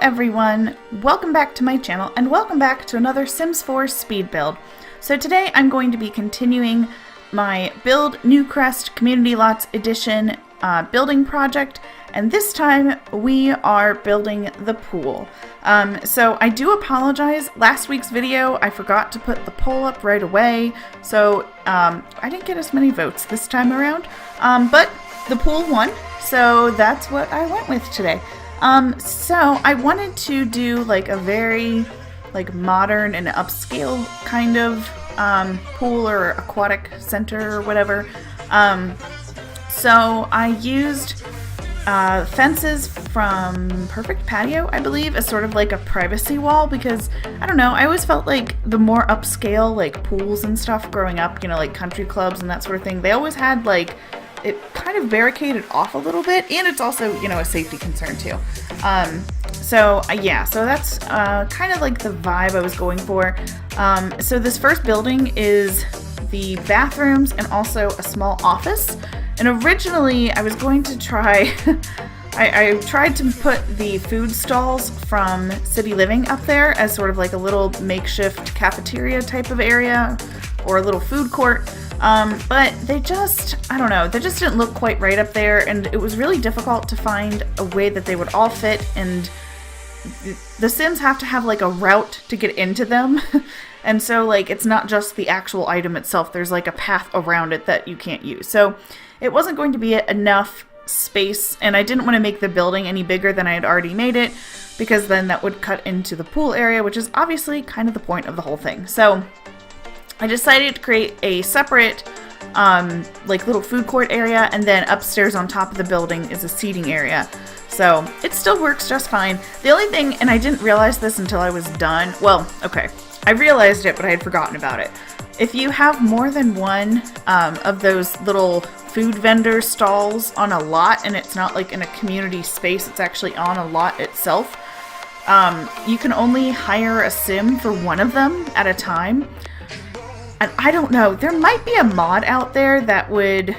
everyone, welcome back to my channel and welcome back to another Sims 4 speed build. So today I'm going to be continuing my Build Newcrest Community Lots Edition building project, and this time we are building the pool. So I do apologize, last week's video I forgot to put the poll up right away, so I didn't get as many votes this time around, but the pool won, so that's what I went with today. So I wanted to do like a very modern and upscale kind of pool or aquatic center or whatever. So I used fences from Perfect Patio, I believe, as sort of like a privacy wall because, I don't know, I always felt like the more upscale like pools and stuff growing up, you know, like country clubs and that sort of thing, they always had like it kind of barricaded off a little bit, and it's also, you know, a safety concern too. So that's kind of like the vibe I was going for. So this first building is the bathrooms and also a small office. And originally I was going to try, I tried to put the food stalls from City Living up there as sort of like a little makeshift cafeteria type of area or a little food court. But they just, I don't know, they just didn't look quite right up there, and it was really difficult to find a way that they would all fit, and the Sims have to have like a route to get into them. And so like it's not just the actual item itself, there's like a path around it that you can't use. So it wasn't going to be enough space, and I didn't want to make the building any bigger than I had already made it, because then that would cut into the pool area, which is obviously kind of the point of the whole thing. So I decided to create a separate like little food court area, and then upstairs on top of the building is a seating area. So it still works just fine. The only thing, and I didn't realize this until I was done, well, okay, I realized it, but I had forgotten about it. If you have more than one of those little food vendor stalls on a lot, and it's not like in a community space, it's actually on a lot itself, you can only hire a Sim for one of them at a time. And I don't know, there might be a mod out there that would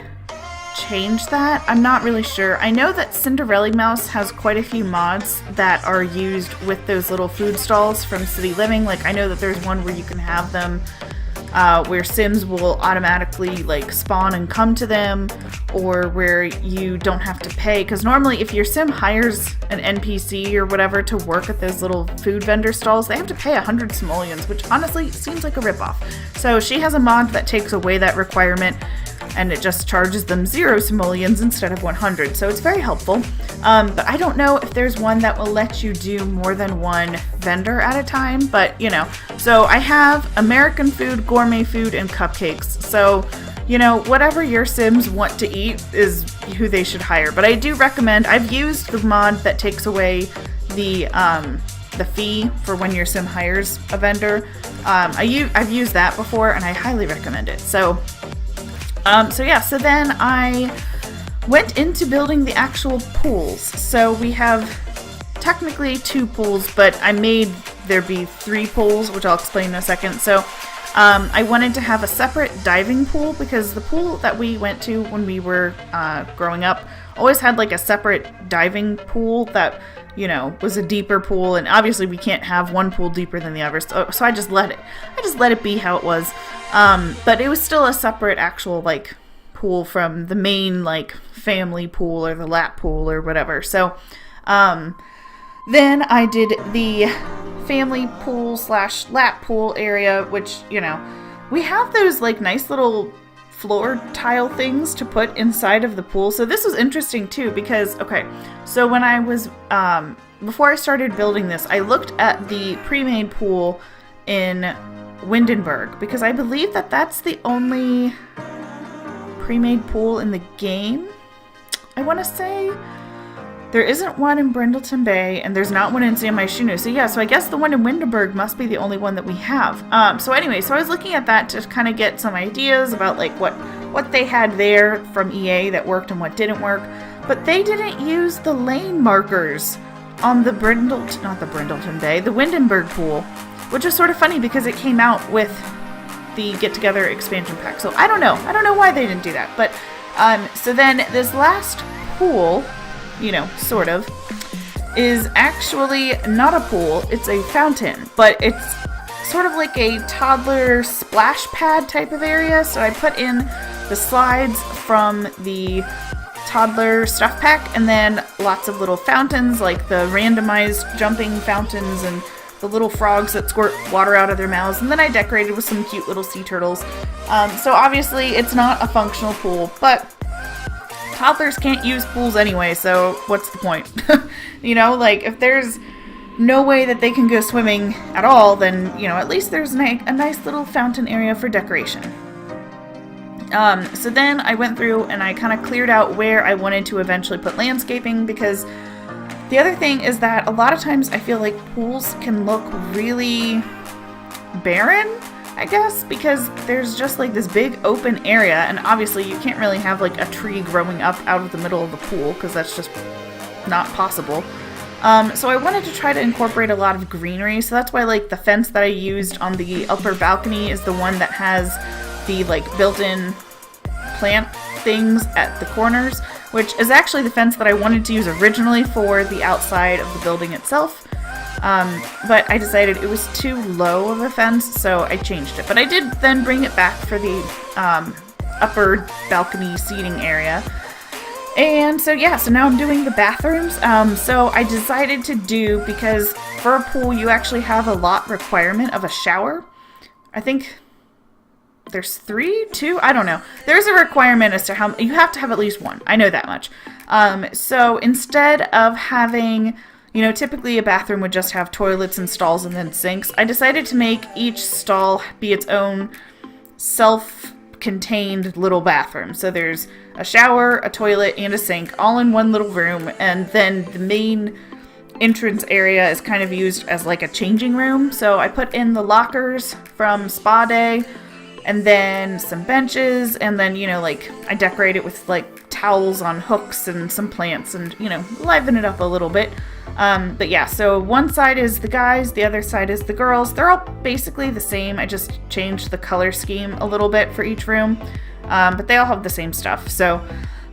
change that. I'm not really sure. I know that Cinderella Mouse has quite a few mods that are used with those little food stalls from City Living. Like, I know that there's one where you can have them where Sims will automatically like spawn and come to them, or where you don't have to pay, because normally if your Sim hires an NPC or whatever to work at those little food vendor stalls, they have to pay 100 simoleons, which honestly seems like a ripoff. So she has a mod that takes away that requirement, and it just charges them 0 simoleons instead of 100, so it's very helpful. But I don't know if there's one that will let you do more than one vendor at a time, but you know. So I have American food, gourmet food, and cupcakes. So, you know, whatever your Sims want to eat is who they should hire. But I do recommend, I've used the mod that takes away the fee for when your Sim hires a vendor. I've used that before, and I highly recommend it. So then I went into building the actual pools. So we have technically 2 pools, but I made there be 3 pools, which I'll explain in a second. So I wanted to have a separate diving pool, because the pool that we went to when we were growing up always had like a separate diving pool that, you know, was a deeper pool, and obviously we can't have one pool deeper than the other, so I just let it be how it was. But it was still a separate actual like pool from the main like family pool or the lap pool or whatever. So then I did the family pool / lap pool area, which, you know, we have those like nice little floor tile things to put inside of the pool. So this was interesting too, because, okay, so when I was, before I started building this, I looked at the pre-made pool in Windenburg, because I believe that that's the only pre-made pool in the game, I want to say. There isn't one in Brindleton Bay, and there's not one in San Myshuno. So yeah, so I guess the one in Windenburg must be the only one that we have. So anyway, so I was looking at that to kind of get some ideas about like what they had there from EA that worked and what didn't work. But they didn't use the lane markers on the the Windenburg pool, which is sort of funny because it came out with the Get Together expansion pack. So I don't know why they didn't do that. But so then this last pool, you know, sort of, is actually not a pool, it's a fountain, but it's sort of like a toddler splash pad type of area. So I put in the slides from the toddler stuff pack, and then lots of little fountains, like the randomized jumping fountains and the little frogs that squirt water out of their mouths, and then I decorated with some cute little sea turtles. So obviously it's not a functional pool, but toddlers can't use pools anyway, so what's the point? You know, like, if there's no way that they can go swimming at all, then, you know, at least there's a nice little fountain area for decoration. So then I went through and I kind of cleared out where I wanted to eventually put landscaping, because the other thing is that a lot of times I feel like pools can look really barren, I guess, because there's just like this big open area, and obviously you can't really have like a tree growing up out of the middle of the pool, because that's just not possible. So I wanted to try to incorporate a lot of greenery, so that's why like the fence that I used on the upper balcony is the one that has the like built-in plant things at the corners, which is actually the fence that I wanted to use originally for the outside of the building itself. But I decided it was too low of a fence, so I changed it. But I did then bring it back for the upper balcony seating area. And so yeah, so now I'm doing the bathrooms. So I decided to do, because for a pool you actually have a lot requirement of a shower. I think there's 2, I don't know. There's a requirement as to how you have to have at least one. I know that much. So instead of having, you know, typically a bathroom would just have toilets and stalls and then sinks, I decided to make each stall be its own self-contained little bathroom. So there's a shower, a toilet, and a sink all in one little room, and then the main entrance area is kind of used as like a changing room. So I put in the lockers from Spa Day, and then some benches, and then, you know, like I decorate it with like towels on hooks and some plants, and, you know, liven it up a little bit. But yeah, so one side is the guys, the other side is the girls. They're all basically the same. I just changed the color scheme a little bit for each room, but they all have the same stuff. So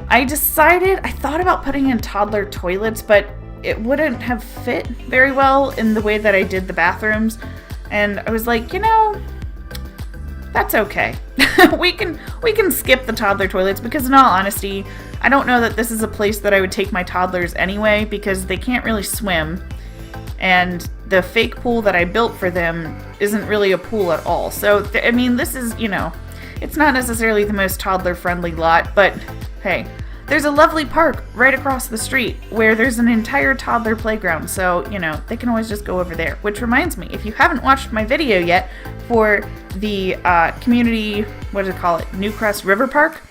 I thought about putting in toddler toilets, but it wouldn't have fit very well in the way that I did the bathrooms. And I was like, you know, that's okay. we can skip the toddler toilets, because in all honesty, I don't know that this is a place that I would take my toddlers anyway, because they can't really swim, and the fake pool that I built for them isn't really a pool at all. So I mean, this is, you know, it's not necessarily the most toddler friendly lot, but hey, there's a lovely park right across the street where there's an entire toddler playground, so, you know, they can always just go over there. Which reminds me, if you haven't watched my video yet for the community, Newcrest River Park,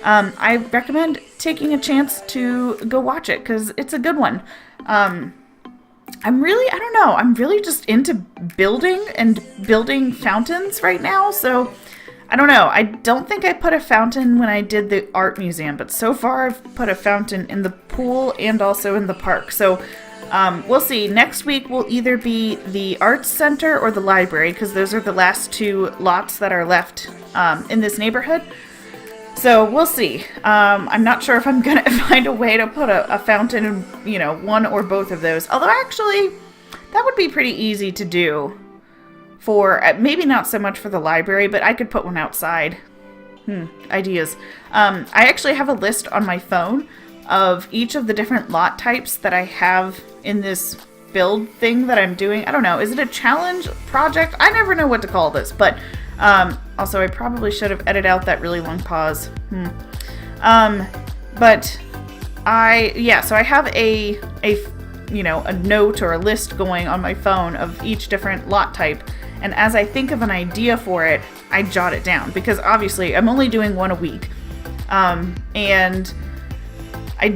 I recommend taking a chance to go watch it, because it's a good one. I'm really just into building fountains right now, so I don't know. I don't think I put a fountain when I did the art museum, but so far I've put a fountain in the pool and also in the park. So we'll see. Next week will either be the arts center or the library, because those are the last 2 lots that are left in this neighborhood. So we'll see. I'm not sure if I'm going to find a way to put a fountain in, you know, one or both of those. Although actually, that would be pretty easy to do. For maybe not so much for the library, but I could put one outside. Ideas. I actually have a list on my phone of each of the different lot types that I have in this build thing that I'm doing. I don't know. Is it a challenge project? I never know what to call this, but also I probably should have edited out that really long pause. But so I have a note or a list going on my phone of each different lot type. And as I think of an idea for it, I jot it down, because obviously I'm only doing one a week. And I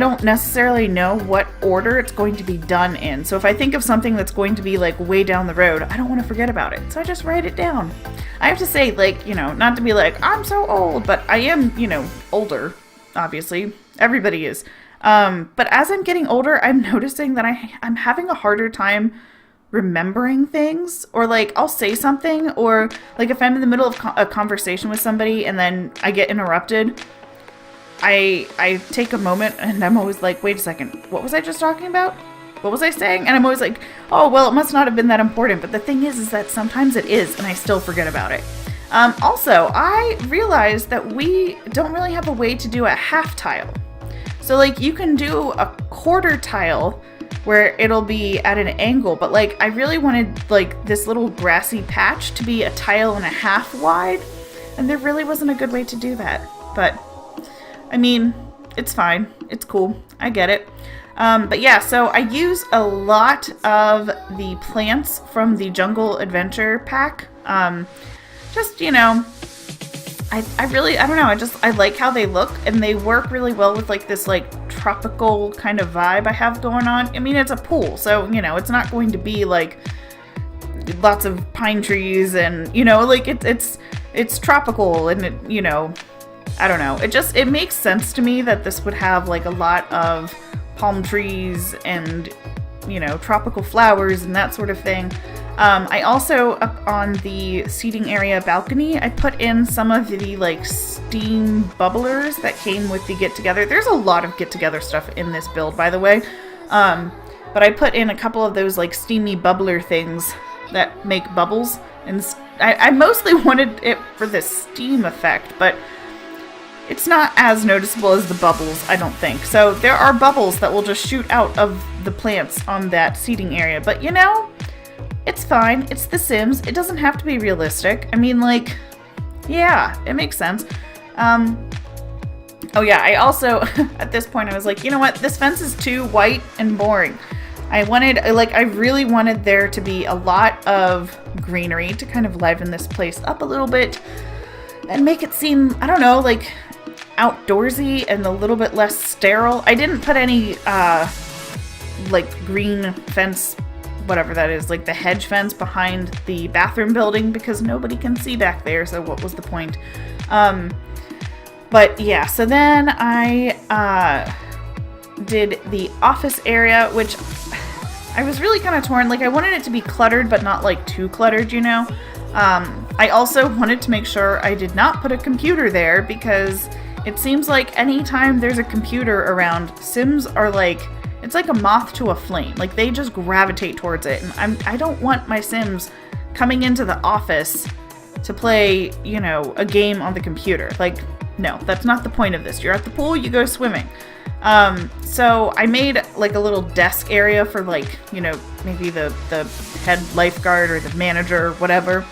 don't necessarily know what order it's going to be done in. So if I think of something that's going to be like way down the road, I don't want to forget about it. So I just write it down. I have to say, like, you know, not to be like, I'm so old, but I am, you know, older, obviously. Everybody is. But as I'm getting older, I'm noticing that I'm having a harder time remembering things, or like I'll say something, or like if I'm in the middle of a conversation with somebody and then I get interrupted, I take a moment and I'm always like, wait a second, what was I just talking about? what was I saying? And I'm always like, oh, well, it must not have been that important. But the thing is that sometimes it is, and I still forget about it. Also, I realized that we don't really have a way to do a half tile. So, like, you can do a quarter tile where it'll be at an angle, but, like, I really wanted, like, this little grassy patch to be a tile and a half wide, and there really wasn't a good way to do that. But, I mean, it's fine. It's cool. I get it. But yeah, so I use a lot of the plants from the Jungle Adventure pack. Just, you know, I don't know, I like how they look, and they work really well with, like, this, like, tropical kind of vibe I have going on. I mean, it's a pool, so, you know, it's not going to be, like, lots of pine trees and, you know, like, it's tropical, and, it, you know, I don't know. It makes sense to me that this would have, like, a lot of palm trees and, you know, tropical flowers and that sort of thing. I also, up on the seating area balcony, I put in some of the, like, steam bubblers that came with the get-together. There's a lot of get-together stuff in this build, by the way. But I put in a couple of those, like, steamy bubbler things that make bubbles. And I mostly wanted it for the steam effect, but it's not as noticeable as the bubbles, I don't think. So there are bubbles that will just shoot out of the plants on that seating area. But, you know, it's fine. It's The Sims. It doesn't have to be realistic. I mean, like, yeah, it makes sense. Oh yeah, I also, at this point, I was like, you know what? This fence is too white and boring. I really wanted there to be a lot of greenery to kind of liven this place up a little bit and make it seem, I don't know, like, outdoorsy and a little bit less sterile. I didn't put any, like, green fence, whatever that is, like the hedge fence behind the bathroom building, because nobody can see back there, so what was the point? But yeah, so then I did the office area, which I was really kind of torn. Like, I wanted it to be cluttered, but not, like, too cluttered, you know? I also wanted to make sure I did not put a computer there, because it seems like anytime there's a computer around, Sims are like, it's like a moth to a flame. Like, they just gravitate towards it. And I don't want my Sims coming into the office to play, you know, a game on the computer. Like, no, that's not the point of this. You're at the pool, you go swimming. So I made, like, a little desk area for, like, you know, maybe the head lifeguard or the manager or whatever.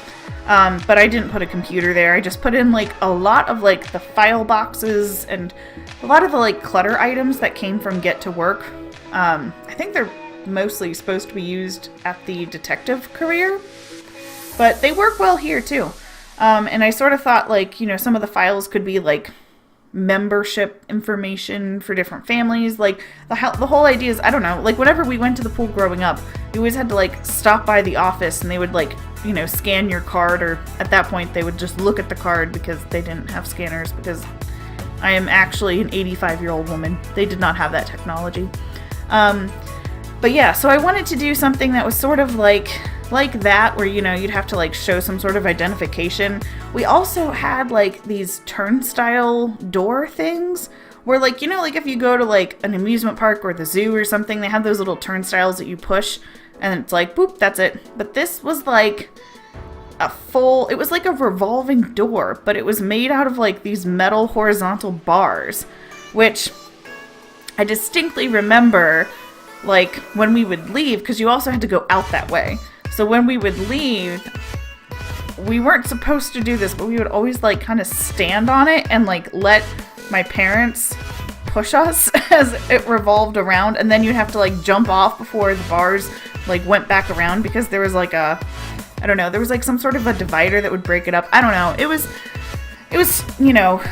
But I didn't put a computer there. I just put in, like, a lot of, like, the file boxes and a lot of the, like, clutter items that came from Get to Work. I think they're mostly supposed to be used at the detective career, but they work well here too. And I sort of thought, like, you know, some of the files could be, like, membership information for different families. Like, the whole idea is, I don't know, like, whenever we went to the pool growing up, we always had to, like, stop by the office and they would, like, you know, scan your card, or at that point they would just look at the card because they didn't have scanners, because I am actually an 85-year-old woman. They did not have that technology. But yeah, so I wanted to do something that was sort of like that, where, you know, you'd have to, like, show some sort of identification. We also had, like, these turnstile door things where, like, you know, like, if you go to, like, an amusement park or the zoo or something, they have those little turnstiles that you push and it's like, boop, that's it. But this was like it was like a revolving door, but it was made out of, like, these metal horizontal bars, which I distinctly remember, like, when we would leave, because you also had to go out that way. So when we would leave, we weren't supposed to do this, but we would always, like, kind of stand on it and, like, let my parents push us as it revolved around, and then you'd have to, like, jump off before the bars, like, went back around, because there was, like, I don't know, there was, like, some sort of a divider that would break it up. I don't know. It was, you know,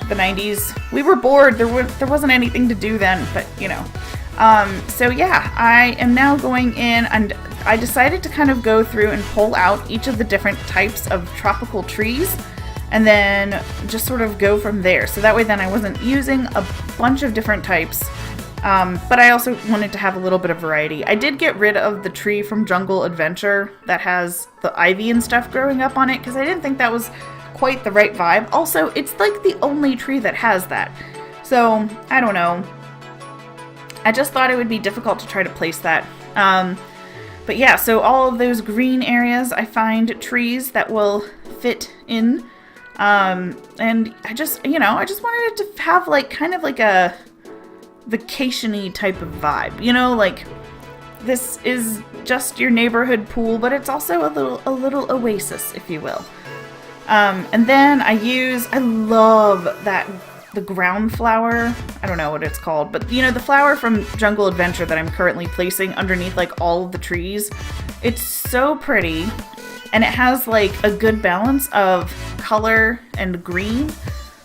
the 90s. We were bored. There wasn't anything to do then, but, you know. So yeah, I am now going in, and I decided to kind of go through and pull out each of the different types of tropical trees, and then just sort of go from there. So that way then I wasn't using a bunch of different types, but I also wanted to have a little bit of variety. I did get rid of the tree from Jungle Adventure that has the ivy and stuff growing up on it, because I didn't think that was quite the right vibe. Also, it's like the only tree that has that. So, I don't know. I just thought it would be difficult to try to place that. But yeah, so all of those green areas, I find trees that will fit in. And I just wanted it to have like kind of like a vacation-y type of vibe, like this is just your neighborhood pool, but it's also a little oasis, if you will. And then I love the ground flower. I don't know what it's called, but the flower from Jungle Adventure that I'm currently placing underneath like all of the trees. It's so pretty, and it has like a good balance of color and green.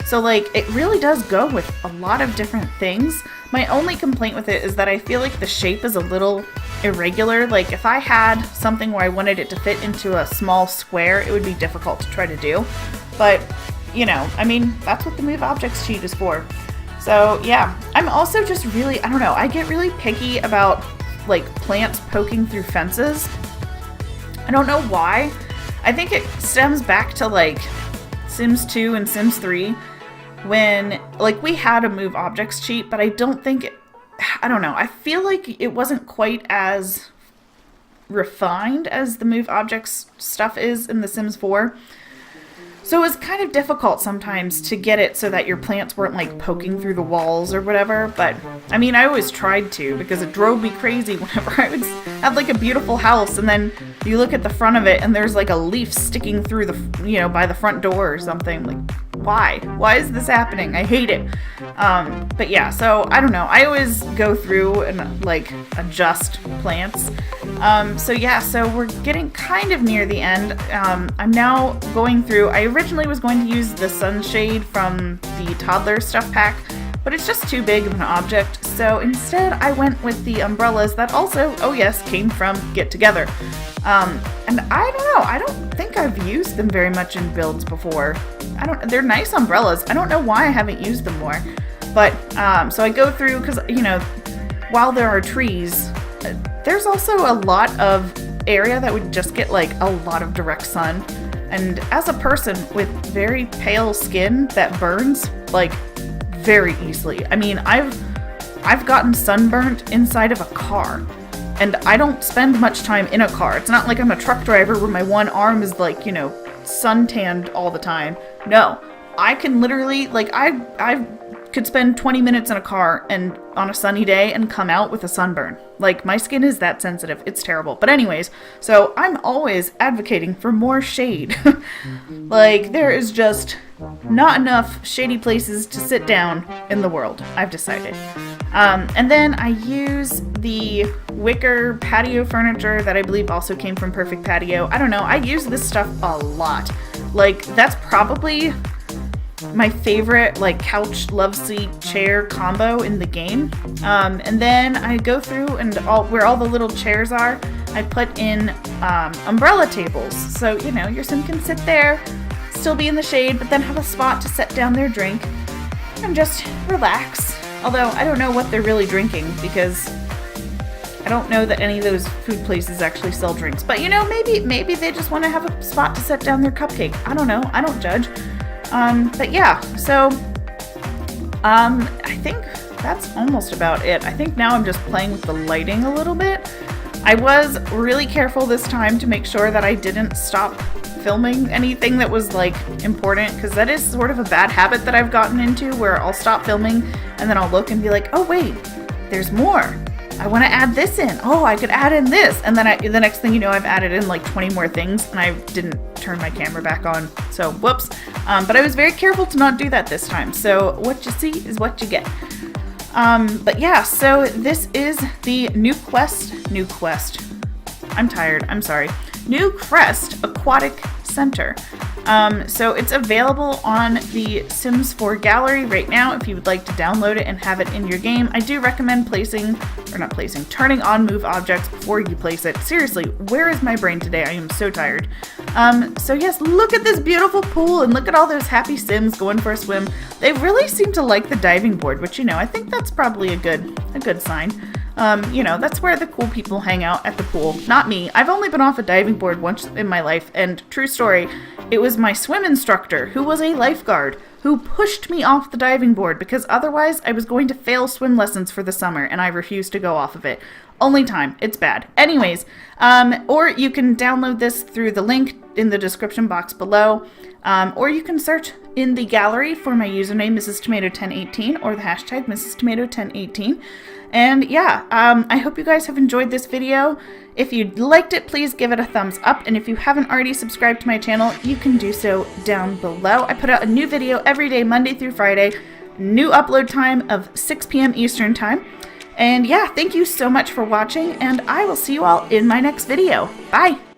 So like it really does go with a lot of different things. My only complaint with it is that I feel like the shape is a little irregular. Like if I had something where I wanted it to fit into a small square, it would be difficult to try to do. But that's what the Move Objects sheet is for. So yeah, I'm also just really, I get really picky about like plants poking through fences. I don't know why. I think it stems back to like Sims 2 and Sims 3 when like we had a Move Objects cheat, but I don't think I feel like it wasn't quite as refined as the Move Objects stuff is in The Sims 4. So it was kind of difficult sometimes to get it so that your plants weren't like poking through the walls or whatever. But I always tried to, because it drove me crazy whenever I would have like a beautiful house and then you look at the front of it and there's like a leaf sticking through the, by the front door or something. Like, why? Why is this happening? I hate it. But yeah, so I don't know. I always go through and like adjust plants. So we're getting kind of near the end. I'm now going through, I originally was going to use the sunshade from the Toddler stuff pack, but it's just too big of an object. So instead I went with the umbrellas that also, came from Get Together. And I don't know, I don't think I've used them very much in builds before. They're nice umbrellas. I don't know why I haven't used them more. But, so I go through, because, while there are trees, there's also a lot of area that would just get like a lot of direct sun. And as a person with very pale skin that burns like very easily. I've gotten sunburnt inside of a car, and I don't spend much time in a car. It's not like I'm a truck driver where my one arm is like, suntanned all the time. No, I can literally I could spend 20 minutes in a car and on a sunny day and come out with a sunburn. Like, my skin is that sensitive. It's terrible. But anyways, so I'm always advocating for more shade. Like, there is just not enough shady places to sit down in the world, I've decided. And then I use the wicker patio furniture that I believe also came from Perfect Patio. I don't know. I use this stuff a lot. Like, that's probably my favorite like couch love seat chair combo in the game. And then I go through and where all the little chairs are, I put in umbrella tables. So, your sim can sit there, still be in the shade, but then have a spot to set down their drink and just relax. Although I don't know what they're really drinking, because I don't know that any of those food places actually sell drinks. But maybe they just want to have a spot to set down their cupcake. I don't know. I don't judge. But yeah, so, I think that's almost about it. I think now I'm just playing with the lighting a little bit. I was really careful this time to make sure that I didn't stop filming anything that was like important, because that is sort of a bad habit that I've gotten into, where I'll stop filming and then I'll look and be like, oh wait, there's more. I want to add this in. Oh, I could add in this. And then the next thing you know, I've added in like 20 more things and I didn't turn my camera back on. So whoops. But I was very careful to not do that this time. So what you see is what you get. But yeah, so this is the Newcrest. I'm tired. I'm sorry. Newcrest Aquatic Center. So it's available on the Sims 4 gallery right now if you would like to download it and have it in your game. I do recommend turning on Move Objects before you place it. Seriously, where is my brain today? I am so tired. So yes, look at this beautiful pool and look at all those happy Sims going for a swim. They really seem to like the diving board, which, I think that's probably a good sign. You know, that's where the cool people hang out at the pool, not me. I've only been off a diving board once in my life, and true story, it was my swim instructor, who was a lifeguard, who pushed me off the diving board because otherwise I was going to fail swim lessons for the summer, and I refused to go off of it. Only time. It's bad. Anyways, or you can download this through the link in the description box below, or you can search in the gallery for my username, Mrs. Tomato 1018, or the hashtag Mrs. Tomato 1018. And yeah, I hope you guys have enjoyed this video. If you liked it, please give it a thumbs up. And if you haven't already subscribed to my channel, you can do so down below. I put out a new video every day, Monday through Friday. New upload time of 6 p.m. Eastern time. And yeah, thank you so much for watching, and I will see you all in my next video. Bye!